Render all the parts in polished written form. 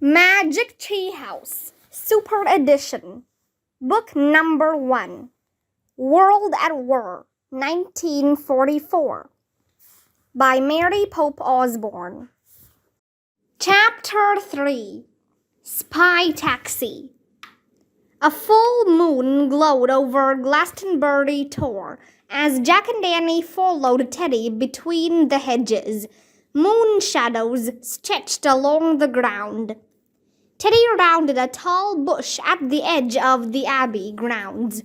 Magic Tea House, Super Edition, Book Number 1, World at War, 1944, by Mary Pope Osborne. Chapter 3, Spy Taxi. A full moon glowed over Glastonbury Tor as Jack and Annie followed Teddy between the hedges, moon shadows stretched along the ground. Teddy rounded a tall bush at the edge of the Abbey grounds.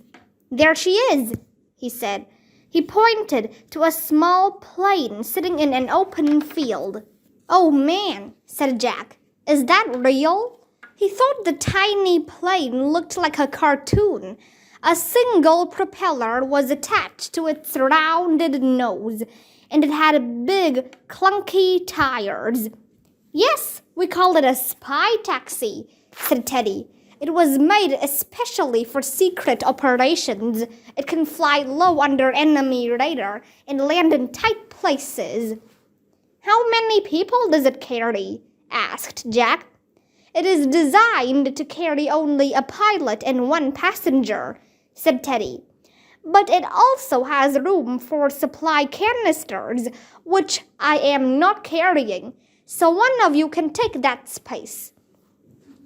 "There she is," he said. He pointed to a small plane sitting in an open field. "Oh man," said Jack. "Is that real?" He thought the tiny plane looked like a cartoon. A single propeller was attached to its rounded nose, and it had big, clunky tires. "Yes, we call it a spy taxi," said Teddy. "It was made especially for secret operations. It can fly low under enemy radar and land in tight places." "How many people does it carry?" asked Jack. "It is designed to carry only a pilot and one passenger," said Teddy. "But it also has room for supply canisters, which I am not carrying, so one of you can take that space."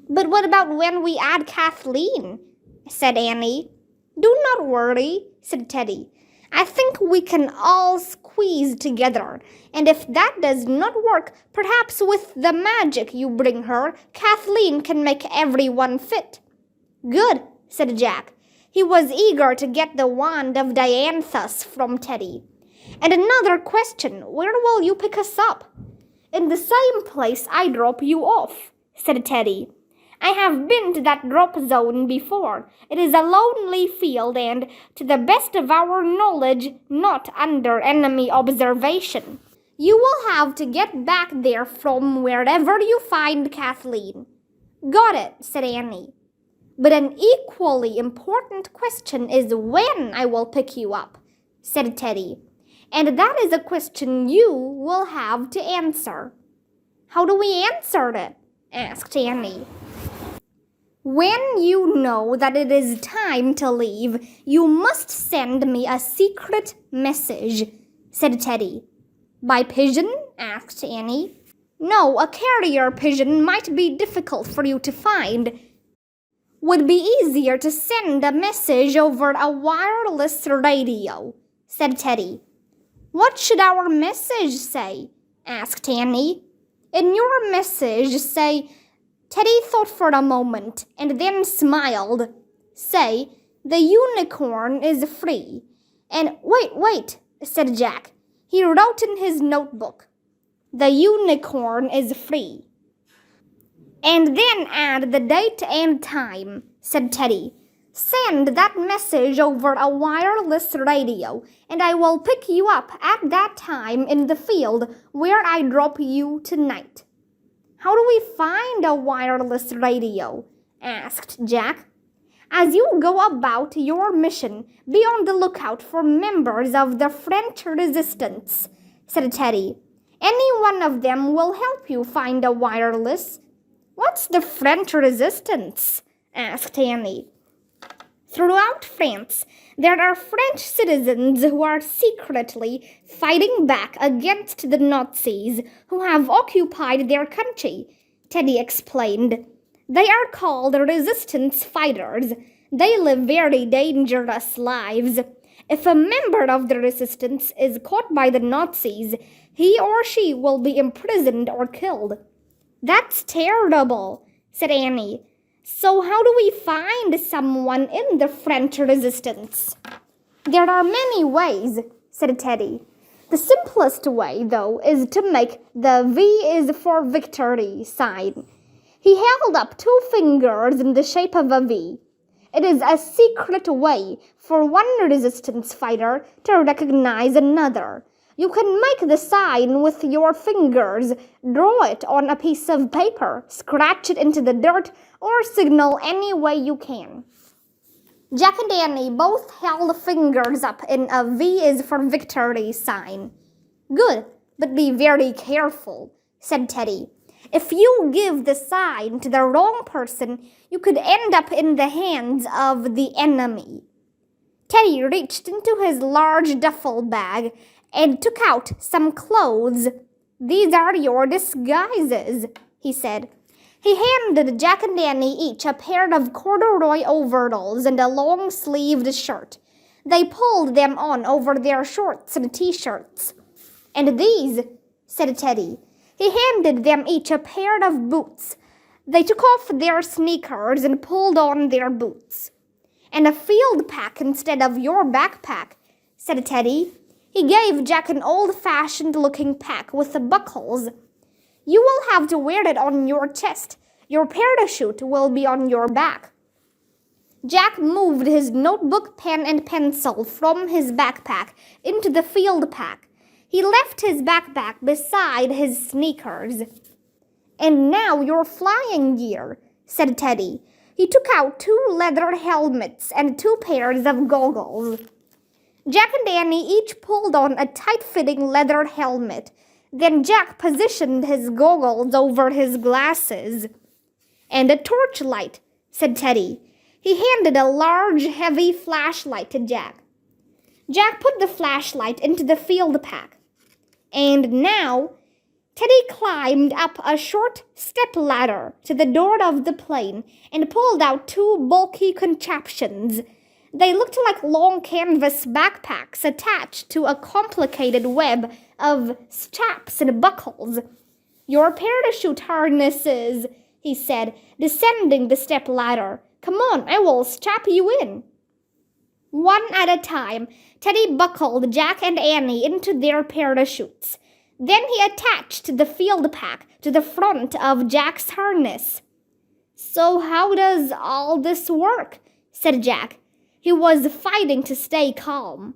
"But what about when we add Kathleen?" said Annie. "Do not worry," said Teddy. "I think we can all squeeze together, and if that does not work, perhaps with the magic you bring her, Kathleen can make everyone fit." "Good," said Jack. He was eager to get the wand of Dianthus from Teddy. "And another question, where will you pick us up?" "In the same place I drop you off," said Teddy. "I have been to that drop zone before. It is a lonely field and, to the best of our knowledge, not under enemy observation. You will have to get back there from wherever you find Kathleen." "Got it," said Annie. "But an equally important question is when I will pick you up," said Teddy. "And that is a question you will have to answer." "How do we answer it?" asked Annie. "When you know that it is time to leave, you must send me a secret message," said Teddy. "By pigeon?" asked Annie. "No, a carrier pigeon might be difficult for you to find. Would be easier to send a message over a wireless radio," said Teddy. "What should our message say?" asked Annie. "In your message, say—" Teddy thought for a moment and then smiled. "Say, the unicorn is free." And wait, said Jack. He wrote in his notebook, "The unicorn is free." "And then add the date and time," said Teddy. "Send that message over a wireless radio, and I will pick you up at that time in the field where I drop you tonight." "How do we find a wireless radio?" asked Jack. "As you go about your mission, be on the lookout for members of the French resistance," said Teddy. "Any one of them will help you find a wireless." "What's the French resistance?" asked Annie. "Throughout France, there are French citizens who are secretly fighting back against the Nazis who have occupied their country," Teddy explained. "They are called resistance fighters. They live very dangerous lives. If a member of the resistance is caught by the Nazis, he or she will be imprisoned or killed." "That's terrible," said Annie. "So how do we find someone in the French resistance?" "There are many ways," said Teddy. "The simplest way, though, is to make the V is for victory sign." He held up 2 fingers in the shape of a V. "It is a secret way for one resistance fighter to recognize another. You can make the sign with your fingers, draw it on a piece of paper, scratch it into the dirt, or signal any way you can." Jack and Annie both held fingers up in a V is for victory sign. "Good, but be very careful," said Teddy. If you give the sign to the wrong person, you could end up in the hands of the enemy. Teddy reached into his large duffel bag and took out some clothes. "These are your disguises," he said. He handed Jack and Annie each a pair of corduroy overalls and a long-sleeved shirt. They pulled them on over their shorts and t-shirts. "And these," said Teddy. He handed them each a pair of boots. They took off their sneakers and pulled on their boots. "And a field pack instead of your backpack," said Teddy. He gave Jack an old-fashioned-looking pack with buckles. "You will have to wear it on your chest. Your parachute will be on your back." Jack moved his notebook, pen, and pencil from his backpack into the field pack. He left his backpack beside his sneakers. "And now your flying gear," said Teddy. He took out 2 leather helmets and 2 pairs of goggles. Jack and Annie each pulled on a tight-fitting leather helmet. Then Jack positioned his goggles over his glasses. "And a torchlight," said Teddy. He handed a large, heavy flashlight to Jack. Jack put the flashlight into the field pack. And now, Teddy climbed up a short step-ladder to the door of the plane and pulled out 2 bulky contraptions. They looked like long canvas backpacks attached to a complicated web of straps and buckles. "Your parachute harnesses," he said, descending the step-ladder. "Come on, I will strap you in." One at a time, Teddy buckled Jack and Annie into their parachutes. Then he attached the field pack to the front of Jack's harness. "So how does all this work?" said Jack. He was fighting to stay calm.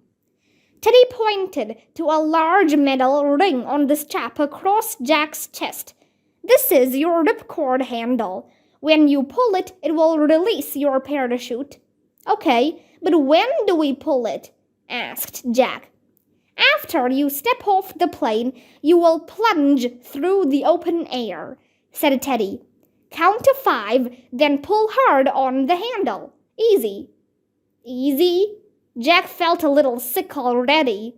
Teddy pointed to a large metal ring on the strap across Jack's chest. "This is your ripcord handle. When you pull it, it will release your parachute." "Okay, but when do we pull it?" asked Jack. "After you step off the plane, you will plunge through the open air," said Teddy. "Count to 5, then pull hard on the handle. Easy." "Easy?" Jack felt a little sick already.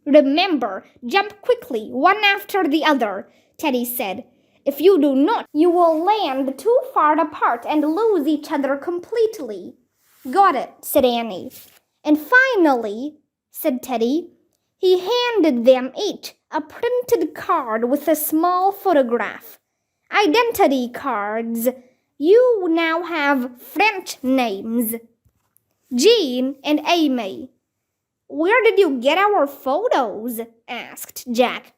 "Remember, jump quickly, one after the other," Teddy said. "If you do not, you will land too far apart and lose each other completely." "Got it," said Annie. "And finally," said Teddy, he handed them each a printed card with a small photograph. "Identity cards. You now have French names. Jean and Amy." "Where did you get our photos?" asked Jack.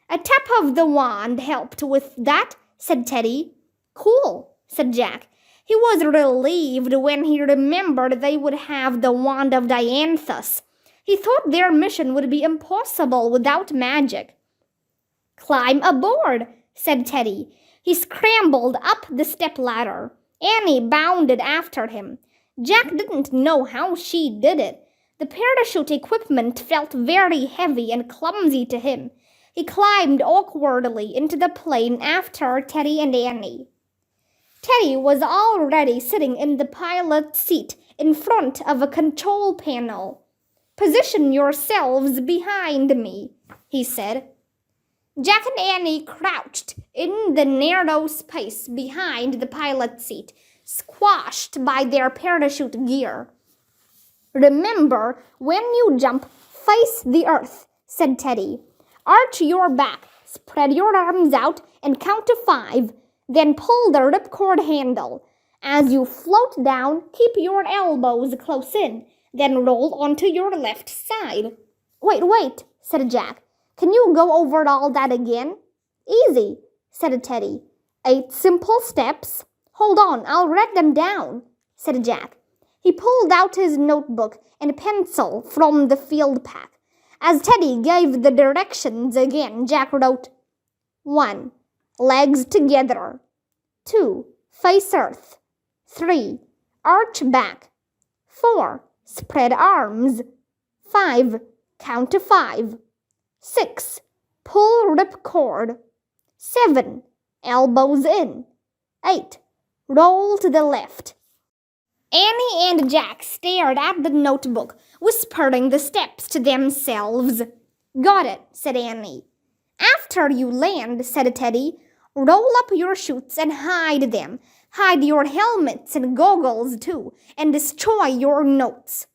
"A tap of the wand helped with that," said Teddy. "Cool," said Jack. He was relieved when he remembered they would have the wand of Dianthus. He thought their mission would be impossible without magic. "Climb aboard," said Teddy. He scrambled up the step-ladder. Annie bounded after him. Jack didn't know how she did it. The parachute equipment felt very heavy and clumsy to him. He climbed awkwardly into the plane after Teddy and Annie. Teddy was already sitting in the pilot's seat in front of a control panel. "Position yourselves behind me," he said. Jack and Annie crouched in the narrow space behind the pilot's seat, squashed by their parachute gear. "Remember, when you jump, face the earth," said Teddy. "Arch your back, spread your arms out, and count to 5. Then pull the ripcord handle. As you float down, keep your elbows close in. Then roll onto your left side." Wait, said Jack. "Can you go over all that again?" "Easy," said Teddy. 8 simple steps. "Hold on, I'll write them down," said Jack. He pulled out his notebook and pencil from the field pack. As Teddy gave the directions again, Jack wrote, 1. Legs together. 2. Face earth. 3. Arch back. 4. Spread arms. 5. Count to 5. 6. Pull ripcord. 7. elbows in. 8. Roll to the left. Annie and Jack stared at the notebook, whispering the steps to themselves. Got it, said Annie. After you land, said Teddy, roll up your chutes and hide them. Hide your helmets and goggles, too, and destroy your notes.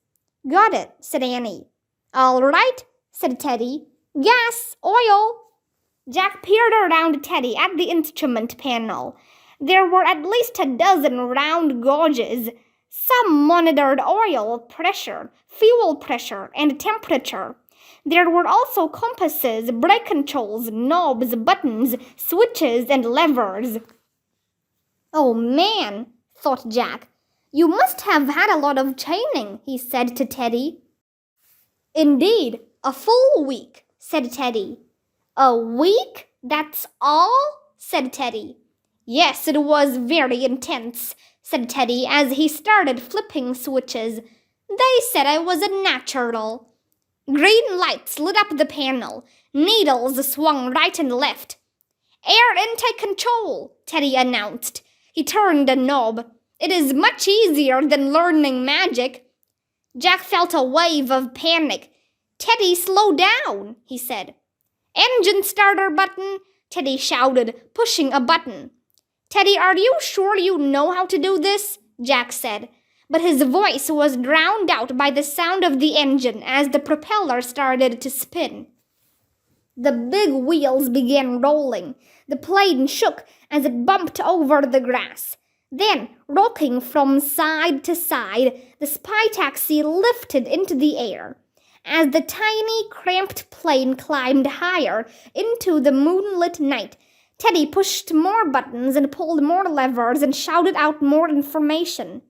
Got it, said Annie. All right, said Teddy. Gas, oil. Jack peered around Teddy at the instrument panel. There were at least a dozen round gauges. Some monitored oil pressure, fuel pressure, and temperature. There were also compasses, brake controls, knobs, buttons, switches, and levers. Oh man, thought Jack. You must have had a lot of training, he said to Teddy. Indeed, a full week, said Teddy. A week? That's all? Said Teddy. Yes, it was very intense, said Teddy as he started flipping switches. They said I was a natural. Green lights lit up the panel. Needles swung right and left. Air intake control, Teddy announced. He turned a knob. It is much easier than learning magic. Jack felt a wave of panic. Teddy, slow down, he said. Engine starter button, Teddy shouted, pushing a button. Teddy, are you sure you know how to do this? Jack said. But his voice was drowned out by the sound of the engine as the propeller started to spin. The big wheels began rolling. The plane shook as it bumped over the grass. Then, rocking from side to side, the spy taxi lifted into the air. As the tiny, cramped plane climbed higher into the moonlit night, Teddy pushed more buttons and pulled more levers and shouted out more information.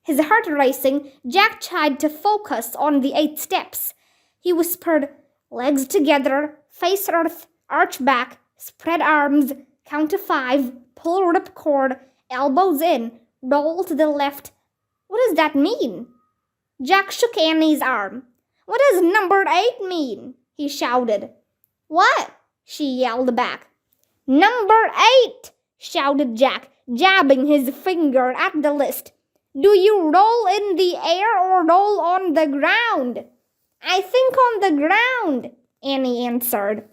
His heart racing, Jack tried to focus on the 8 steps. He whispered, legs together, face earth, arch back, spread arms, count to 5, pull ripcord, elbows in, roll to the left. What does that mean? Jack shook Annie's arm. What does number 8 mean? He shouted. What? She yelled back. Number 8, shouted Jack, jabbing his finger at the list. Do you roll in the air or roll on the ground? I think on the ground, Annie answered.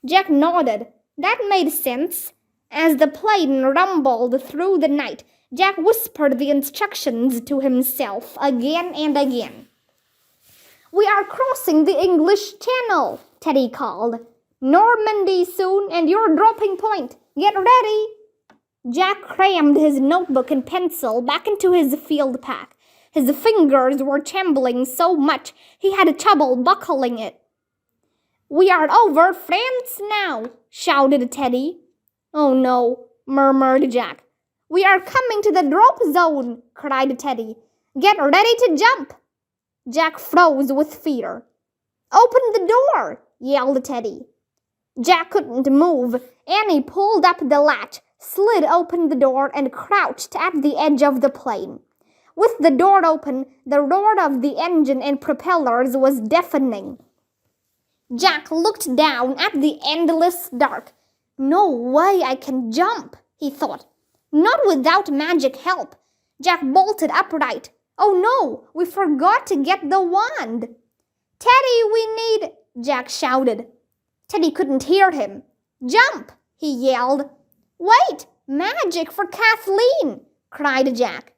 Jack nodded. That made sense. As the plane rumbled through the night, Jack whispered the instructions to himself again and again. We are crossing the English Channel, Teddy called. Normandy soon, and your dropping point. Get ready. Jack crammed his notebook and pencil back into his field pack. His fingers were trembling so much he had trouble buckling it. We are over France now, shouted Teddy. Oh no, murmured Jack. We are coming to the drop zone, cried Teddy. Get ready to jump. Jack froze with fear. Open the door, yelled Teddy. Jack couldn't move. Annie pulled up the latch, slid open the door, and crouched at the edge of the plane. With the door open, the roar of the engine and propellers was deafening. Jack looked down at the endless dark. No way I can jump, he thought. Not without magic help. Jack bolted upright. Oh no, we forgot to get the wand. Teddy, we need, Jack shouted. Teddy couldn't hear him. Jump, he yelled. Wait, magic for Kathleen, cried Jack.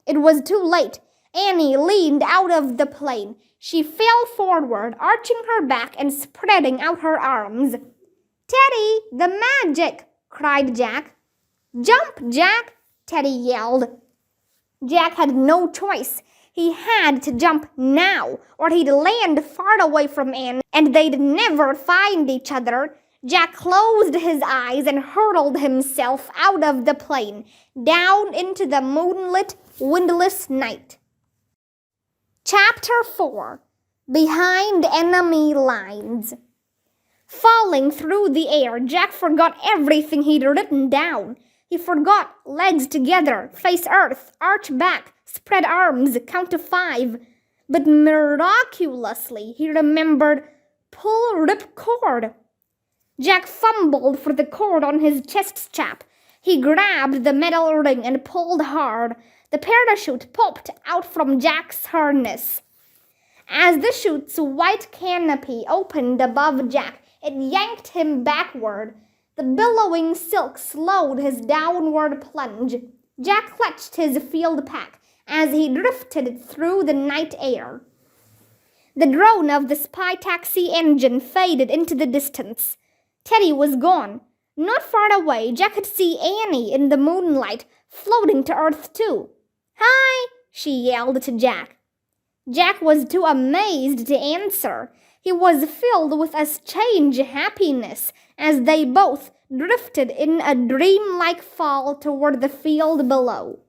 It was too late. Annie leaned out of the plane. She fell forward, arching her back and spreading out her arms. Teddy, the magic, cried Jack. Jump, Jack, Teddy yelled. Jack had no choice. He had to jump now, or he'd land far away from Annie, and they'd never find each other. Jack closed his eyes and hurled himself out of the plane, down into the moonlit, windless night. Chapter 4. Behind Enemy Lines. Falling through the air, Jack forgot everything he'd written down. He forgot legs together, face earth, arch back, spread arms, count to 5. But miraculously, he remembered pull rip cord. Jack fumbled for the cord on his chest strap. He grabbed the metal ring and pulled hard. The parachute popped out from Jack's harness. As the chute's white canopy opened above Jack, it yanked him backward. The billowing silk slowed his downward plunge. Jack clutched his field pack as he drifted through the night air. The drone of the spy taxi engine faded into the distance. Teddy was gone. Not far away, Jack could see Annie in the moonlight, floating to Earth too. "Hi!" she yelled to Jack. Jack was too amazed to answer. He was filled with a strange happiness as they both drifted in a dreamlike fall toward the field below.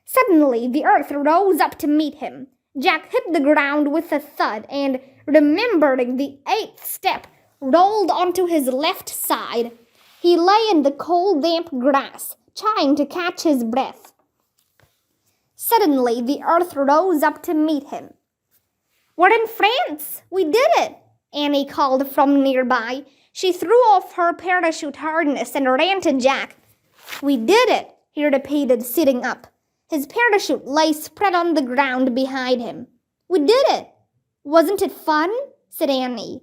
Suddenly, the earth rose up to meet him. Jack hit the ground with a thud and, remembering the 8th step, rolled onto his left side. He lay in the cold, damp grass, trying to catch his breath. Suddenly, the earth rose up to meet him. "We're in France! We did it!" Annie called from nearby. She threw off her parachute harness and ran to Jack. "We did it," he repeated, sitting up. His parachute lay spread on the ground behind him. "We did it! Wasn't it fun?" said Annie.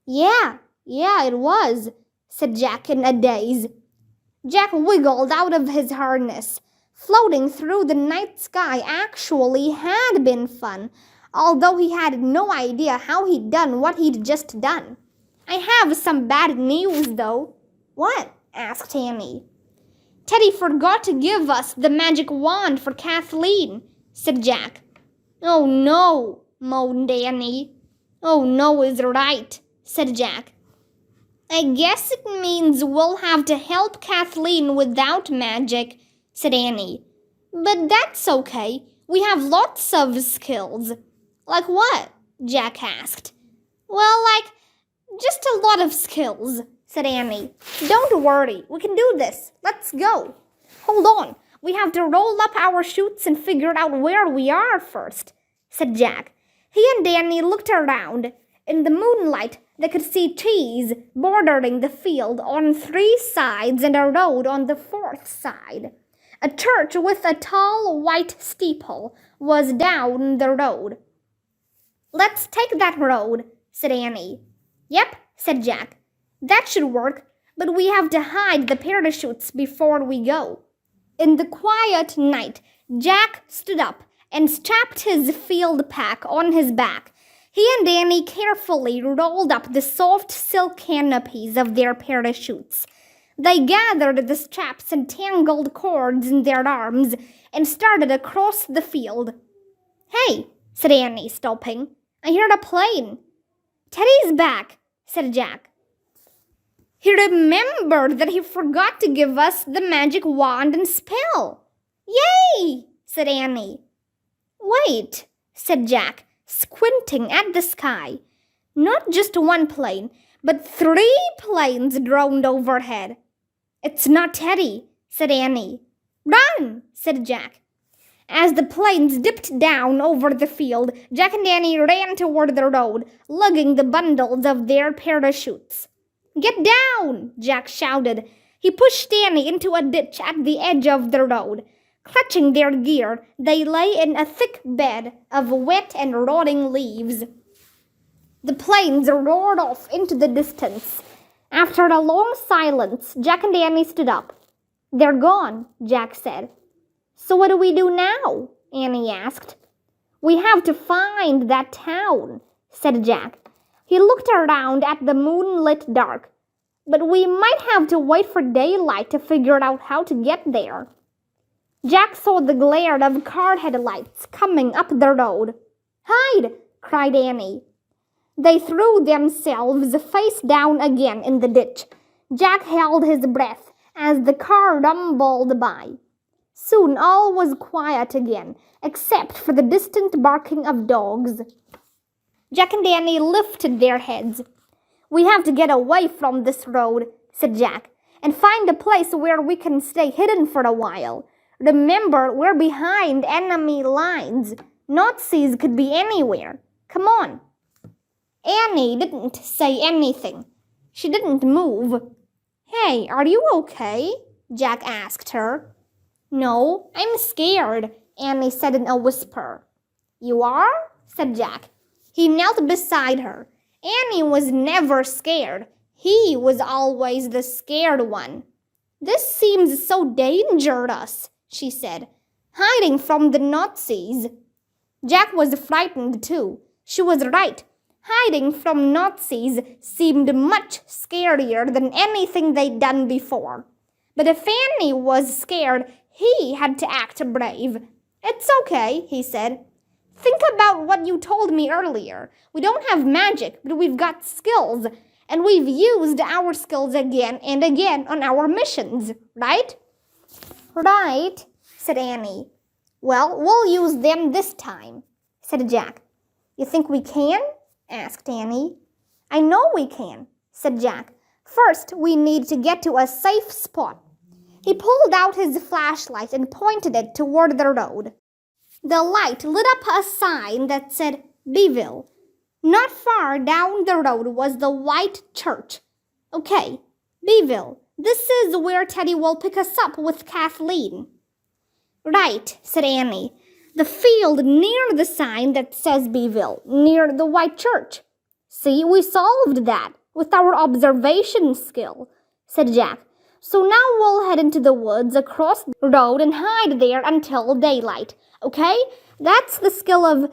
Yeah, it was," said Jack in a daze. Jack wiggled out of his harness. Floating through the night sky actually had been fun, although he had no idea how he'd done what he'd just done. "I have some bad news, though." "What?" asked Annie. "Teddy forgot to give us the magic wand for Kathleen," said Jack. "Oh no," moaned Annie. "Oh no is right," said Jack. "I guess it means we'll have to help Kathleen without magic," said Annie. "But that's okay. We have lots of skills." "Like what?" Jack asked. "Well, like, just a lot of skills," said Annie. "Don't worry, we can do this. Let's go." "Hold on, we have to roll up our chutes and figure out where we are first," said Jack. He and Annie looked around. In the moonlight, they could see trees bordering the field on 3 sides and a road on the 4th side. A church with a tall white steeple was down the road. "Let's take that road," said Annie. "Yep," said Jack. "That should work, but we have to hide the parachutes before we go." In the quiet night, Jack stood up and strapped his field pack on his back. He and Annie carefully rolled up the soft silk canopies of their parachutes. They gathered the straps and tangled cords in their arms and started across the field. "Hey," said Annie, stopping. "I heard a plane." "Teddy's back," said Jack. He remembered that he forgot to give us the magic wand and spell. "Yay!" said Annie. "Wait," said Jack, squinting at the sky. Not just one plane, but 3 planes droned overhead. "It's not Teddy," said Annie. "Run!" said Jack. As the planes dipped down over the field, Jack and Annie ran toward the road, lugging the bundles of their parachutes. "Get down!" Jack shouted. He pushed Annie into a ditch at the edge of the road. Clutching their gear, they lay in a thick bed of wet and rotting leaves. The planes roared off into the distance. After a long silence, Jack and Annie stood up. "They're gone," Jack said. "So what do we do now?" Annie asked. "We have to find that town," said Jack. He looked around at the moonlit dark. "But we might have to wait for daylight to figure out how to get there." Jack saw the glare of car headlights coming up the road. "Hide!" cried Annie. They threw themselves face down again in the ditch. Jack held his breath as the car rumbled by. Soon all was quiet again, except for the distant barking of dogs. Jack and Annie lifted their heads. "We have to get away from this road," said Jack, "and find a place where we can stay hidden for a while. Remember, we're behind enemy lines. Nazis could be anywhere. Come on." Annie didn't say anything. She didn't move. "Hey, are you okay?" Jack asked her. "No, I'm scared," Annie said in a whisper. "You are?" said Jack. He knelt beside her. Annie was never scared. He was always the scared one. "This seems so dangerous," she said. "Hiding from the Nazis." Jack was frightened too. She was right. Hiding from Nazis seemed much scarier than anything they'd done before. But if Annie was scared, he had to act brave. "It's okay," he said. "Think about what you told me earlier. We don't have magic, but we've got skills. And we've used our skills again and again on our missions, right?" "Right," said Annie. "Well, we'll use them this time," said Jack. "You think we can?" asked Annie. "I know we can," said Jack. "First, we need to get to a safe spot." He pulled out his flashlight and pointed it toward the road. The light lit up a sign that said Beeville. Not far down the road was the white church. "Okay, Beeville, this is where Teddy will pick us up with Kathleen." "Right," said Annie. "The field near the sign that says Beeville, near the white church." "See, we solved that with our observation skill," said Jack. "So now we'll head into the woods across the road and hide there until daylight. Okay? That's the skill of,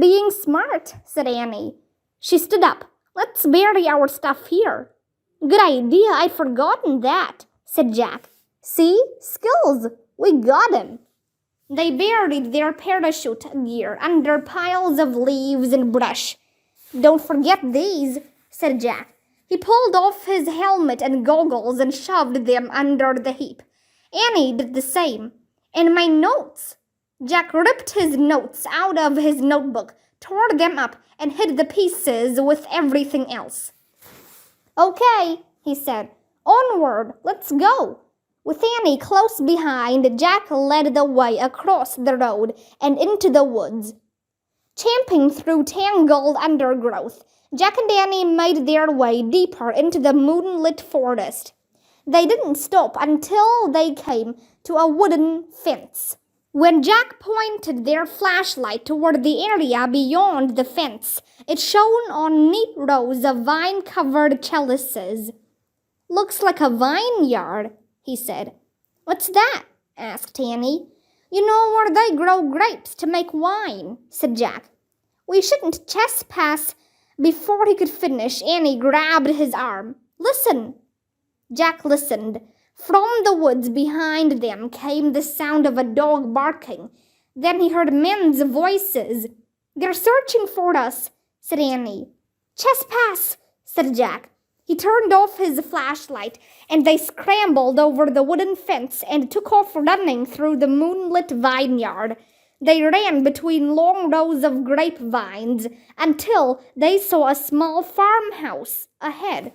being smart," said Annie. She stood up. "Let's bury our stuff here." "Good idea. I'd forgotten that," said Jack. "See? Skills. We got him." They buried their parachute gear under piles of leaves and brush. "Don't forget these," said Jack. He pulled off his helmet and goggles and shoved them under the heap. Annie did the same. "And my notes." Jack ripped his notes out of his notebook, tore them up, and hid the pieces with everything else. "Okay," he said. "Onward, let's go." With Annie close behind, Jack led the way across the road and into the woods. Champing through tangled undergrowth, Jack and Annie made their way deeper into the moonlit forest. They didn't stop until they came to a wooden fence. When Jack pointed their flashlight toward the area beyond the fence, it shone on neat rows of vine-covered trellises. "Looks like a vineyard," he said. "What's that?" asked Annie. "You know where they grow grapes to make wine," said Jack. "We shouldn't trespass." Before he could finish, Annie grabbed his arm. "Listen." Jack listened. From the woods behind them came the sound of a dog barking. Then he heard men's voices. "They're searching for us," said Annie. "Trespass," said Jack. He turned off his flashlight, and they scrambled over the wooden fence and took off running through the moonlit vineyard. They ran between long rows of grapevines until they saw a small farmhouse ahead.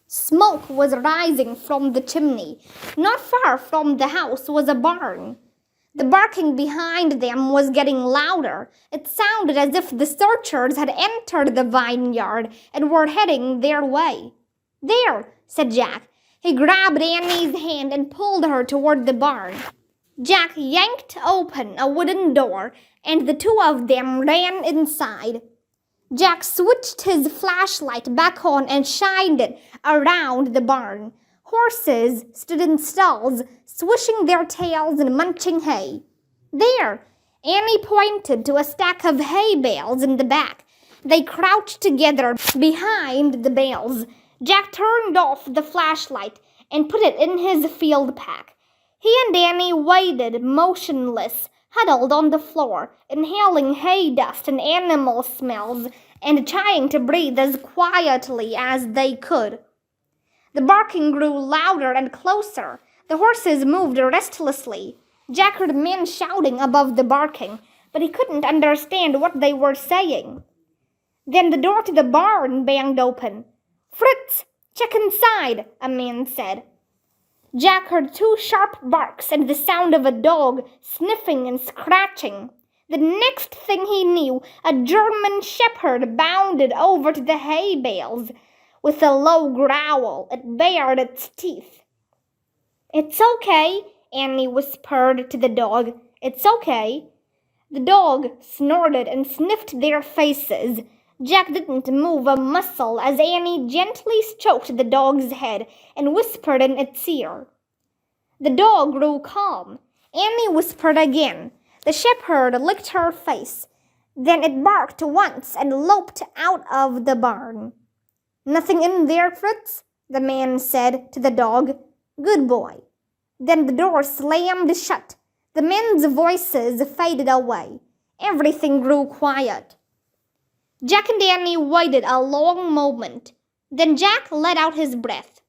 Smoke was rising from the chimney. Not far from the house was a barn. The barking behind them was getting louder. It sounded as if the searchers had entered the vineyard and were heading their way. "There," said Jack. He grabbed Annie's hand and pulled her toward the barn. Jack yanked open a wooden door, and the two of them ran inside. Jack switched his flashlight back on and shined it around the barn. Horses stood in stalls, swishing their tails and munching hay. "There!" Annie pointed to a stack of hay bales in the back. They crouched together behind the bales. Jack turned off the flashlight and put it in his field pack. He and Annie waited motionless, huddled on the floor, inhaling hay dust and animal smells, and trying to breathe as quietly as they could. The barking grew louder and closer. The horses moved restlessly. Jack heard men shouting above the barking, but he couldn't understand what they were saying. Then the door to the barn banged open. "Fritz, check inside," a man said. Jack heard two sharp barks and the sound of a dog sniffing and scratching. The next thing he knew, a German shepherd bounded over to the hay bales. With a low growl, it bared its teeth. "It's okay," Annie whispered to the dog. "It's okay." The dog snorted and sniffed their faces. Jack didn't move a muscle as Annie gently stroked the dog's head and whispered in its ear. The dog grew calm. Annie whispered again. The shepherd licked her face. Then it barked once and loped out of the barn. "Nothing in there, Fritz?" the man said to the dog. "Good boy." Then the door slammed shut. The men's voices faded away. Everything grew quiet. Jack and Annie waited a long moment. Then Jack let out his breath.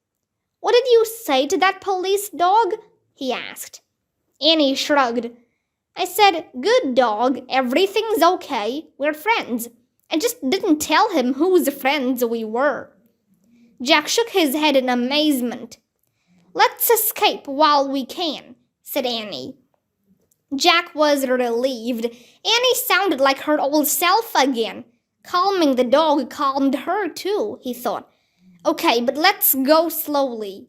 "What did you say to that police dog?" he asked. Annie shrugged. "I said, 'Good dog, everything's okay. We're friends.' I just didn't tell him whose friends we were." Jack shook his head in amazement. "Let's escape while we can," said Annie. Jack was relieved. Annie sounded like her old self again. Calming the dog calmed her too, he thought. "Okay, but let's go slowly."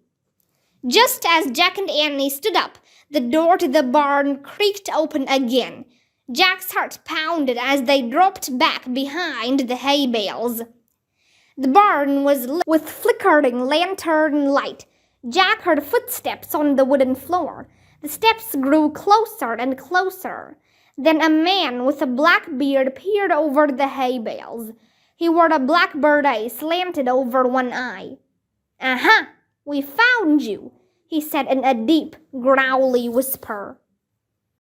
Just as Jack and Annie stood up, the door to the barn creaked open again. Jack's heart pounded as they dropped back behind the hay bales. The barn was lit with flickering lantern light. Jack heard footsteps on the wooden floor. The steps grew closer and closer. Then a man with a black beard peered over the hay bales. He wore a black beret slanted over one eye. "Aha! We found you," he said in a deep, growly whisper.